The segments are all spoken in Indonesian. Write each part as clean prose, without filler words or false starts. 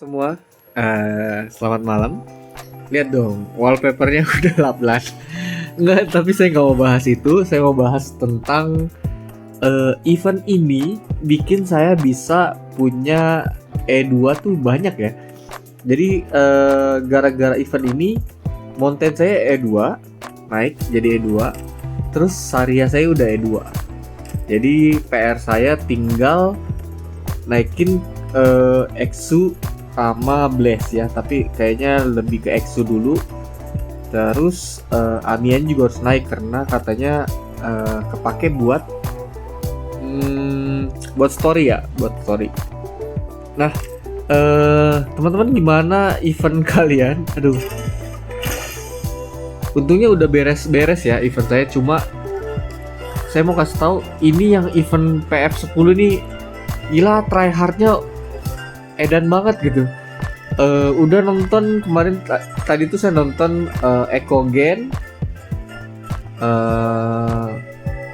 semua, selamat malam. Lihat dong, wallpapernya udah laplan. Enggak, tapi saya nggak mau bahas itu. Saya mau bahas tentang event ini bikin saya bisa punya E2 tuh banyak ya. Jadi gara-gara event ini, mountain saya E2 naik jadi E2. Terus Saria saya udah E2. Jadi PR saya tinggal naikin Exu sama Blaze ya, tapi kayaknya lebih ke Exu dulu. Terus Amian juga harus naik karena katanya kepake buat story ya, buat story. Nah, teman-teman gimana event kalian? Aduh, untungnya udah beres-beres ya event saya. Cuma saya mau kasih tahu, ini yang event PF10 ini gila, tryhardnya edan banget gitu. Udah nonton kemarin, tadi tuh saya nonton Ekogen.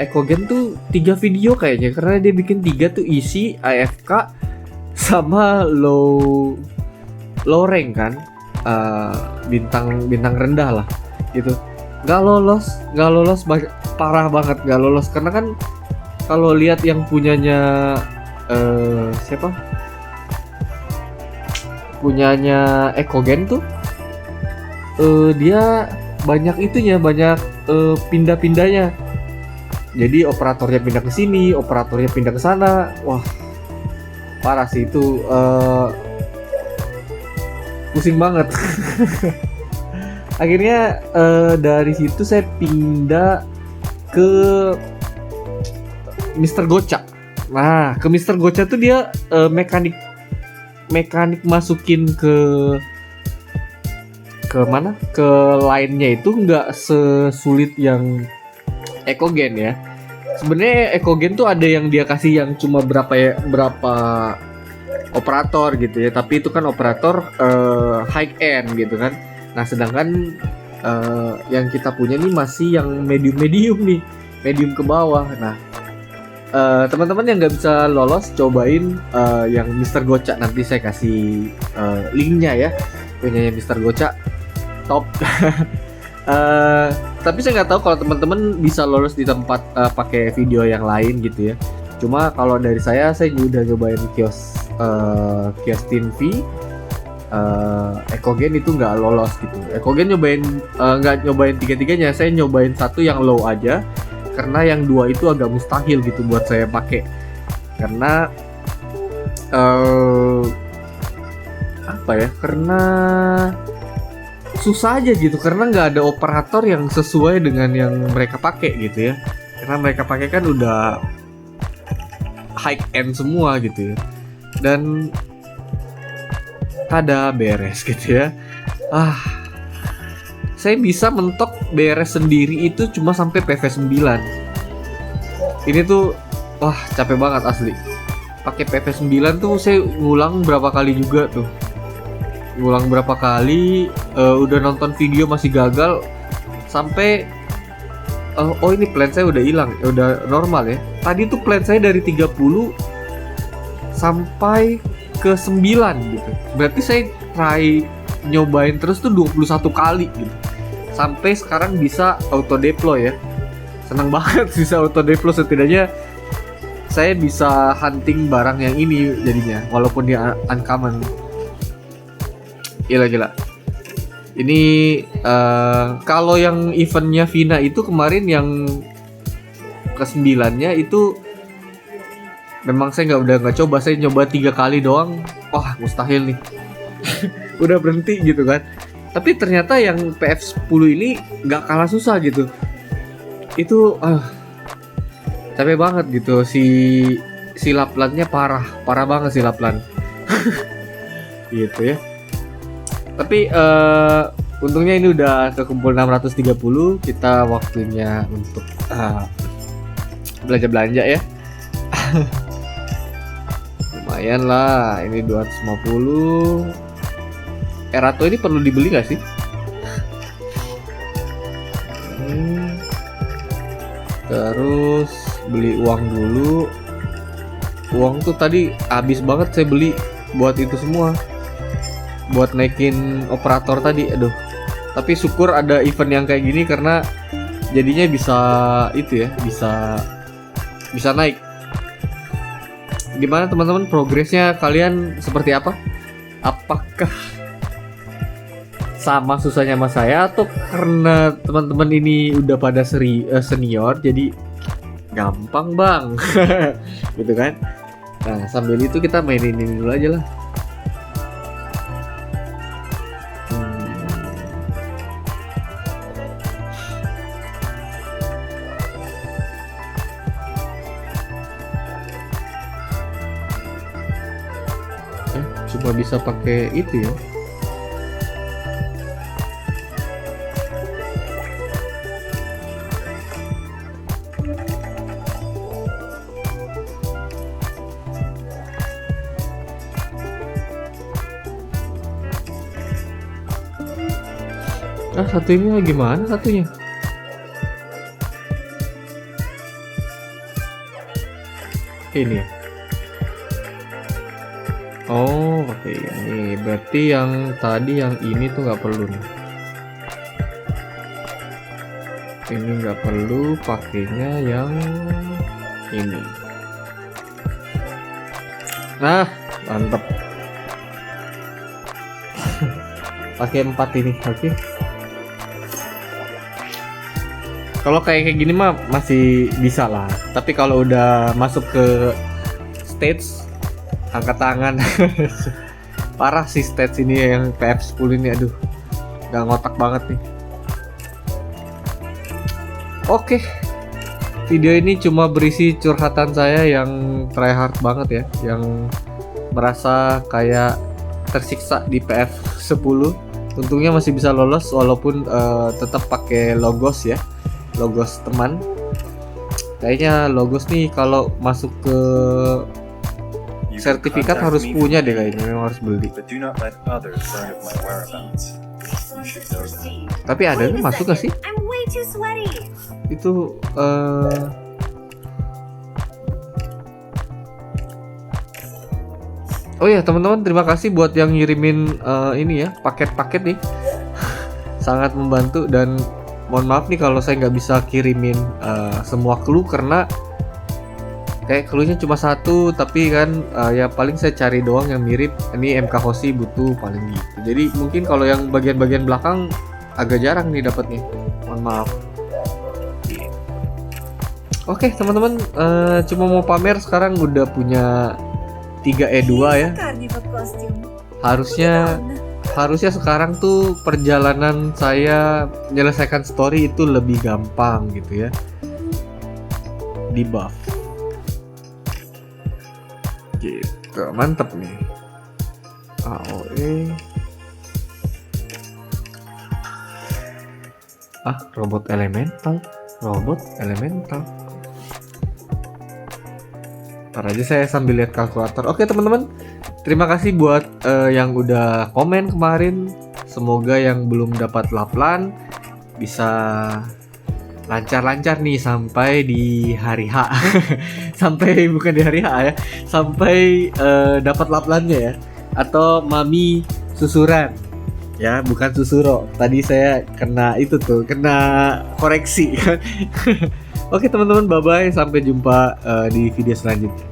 Ekogen tuh 3 video kayaknya, karena dia bikin 3 tuh isi AFK sama low rank kan, bintang rendah lah gitu. Gak lolos parah banget, gak lolos karena kan kalau lihat yang punyanya siapa? Punyanya Ekogen tuh dia banyak itunya, banyak pindah-pindahnya. Jadi operatornya pindah ke sini, operatornya pindah ke sana. Wah, parah sih itu, pusing banget. Akhirnya dari situ saya pindah ke Mr. Gocha. Nah, ke Mr. Gocha tuh dia mekanik masukin ke mana? Ke line-nya itu nggak sesulit yang Ekogen ya. Sebenarnya Ekogen tuh ada yang dia kasih yang cuma berapa operator gitu ya, tapi itu kan operator high end gitu kan. Nah, sedangkan yang kita punya nih masih yang medium nih, medium ke bawah. Nah, teman-teman yang nggak bisa lolos, cobain yang Mr. Gocha. Nanti saya kasih linknya ya, punya Mr. Gocha top. Tapi saya nggak tahu kalau teman-teman bisa lolos di tempat pakai video yang lain gitu ya. Cuma kalau dari saya udah nyobain kios TV, Ekogen itu nggak lolos gitu. Ekogen nggak nyobain tiga-tiganya, saya nyobain satu yang low aja. Karena yang 2 itu agak mustahil gitu buat saya pakai, karena karena susah aja gitu, karena nggak ada operator yang sesuai dengan yang mereka pakai gitu ya. Karena mereka pakai kan udah high end semua gitu ya, dan ada beres gitu ya. Saya bisa mentok beres sendiri itu cuma sampai PV9. Ini tuh wah, capek banget asli. Pakai PV9 tuh saya ngulang berapa kali juga tuh. Udah nonton video masih gagal. Sampai ini plan saya udah hilang, udah normal ya. Tadi tuh plan saya dari 30 sampai ke 9 gitu. Berarti saya nyobain terus tuh 21 kali gitu. Sampai sekarang bisa auto deploy ya. Senang banget bisa auto deploy, setidaknya saya bisa hunting barang yang ini jadinya, walaupun dia uncommon. Gila. Ini kalau yang eventnya Vina itu kemarin yang ke-9-nya itu memang saya nggak coba, saya nyoba 3 kali doang. Wah, mustahil nih. Udah berhenti gitu kan. Tapi ternyata yang PF10 ini nggak kalah susah gitu. Itu capek banget gitu, si laplannya parah banget si laplan. Gitu ya. Tapi untungnya ini udah kekumpul 630. Kita waktunya untuk belanja ya. Lumayan lah, ini 250. Erato ini perlu dibeli nggak sih? Terus beli uang dulu. Uang tuh tadi habis banget saya beli buat itu semua. buat naikin operator tadi. Aduh, tapi syukur ada event yang kayak gini karena jadinya bisa itu ya, bisa naik. Gimana teman-teman, progresnya kalian seperti apa? Apakah sama susahnya sama saya, atau karena teman-teman ini udah pada senior jadi gampang bang? Gitu kan. Nah sambil itu kita mainin ini dulu aja lah. Cuma bisa pakai itu ya. Satu ini gimana satunya? Ini ya. Oh, pakai ini. Berarti yang tadi yang ini tuh nggak perlu nih. Ini nggak perlu, pakainya yang ini. Nah, mantep. Pakai 4 ini, oke. Kalau kayak gini mah masih bisa lah. Tapi kalau udah masuk ke stage angkat tangan, parah sih stage ini yang PF10 ini, aduh, nggak ngotak banget nih. Oke, video ini cuma berisi curhatan saya yang tryhard banget ya, yang merasa kayak tersiksa di PF10. Untungnya masih bisa lolos walaupun tetap pakai logos ya, logos teman. Kayaknya logos nih kalau masuk ke sertifikat harus punya deh kayaknya, memang harus beli. Tapi ada nih masuk gak sih? Itu oh ya teman-teman, terima kasih buat yang ngirimin ini ya, paket-paket nih. Sangat membantu, dan mohon maaf nih kalau saya nggak bisa kirimin semua clue karena kayak clue-nya cuma satu, tapi kan ya paling saya cari doang yang mirip. Ini MK Hoshi butuh paling gitu. Jadi mungkin kalau yang bagian-bagian belakang agak jarang nih dapatnya. Mohon maaf. Oke teman-teman, cuma mau pamer sekarang udah punya 3E2 ya. Harusnya sekarang tuh perjalanan saya menyelesaikan story itu lebih gampang gitu ya. Di buff. Gitu, mantep nih. AOE. Robot elemental. Ntar aja saya sambil lihat kalkulator. Oke teman-teman, terima kasih buat yang udah komen kemarin. Semoga yang belum dapat laplan bisa lancar-lancar nih sampai di hari H. Sampai bukan di hari H ya, sampai dapat laplannya ya. Atau mami susuran ya, bukan susuro. Tadi saya kena itu tuh, kena koreksi. Oke teman-teman, bye bye, sampai jumpa di video selanjutnya.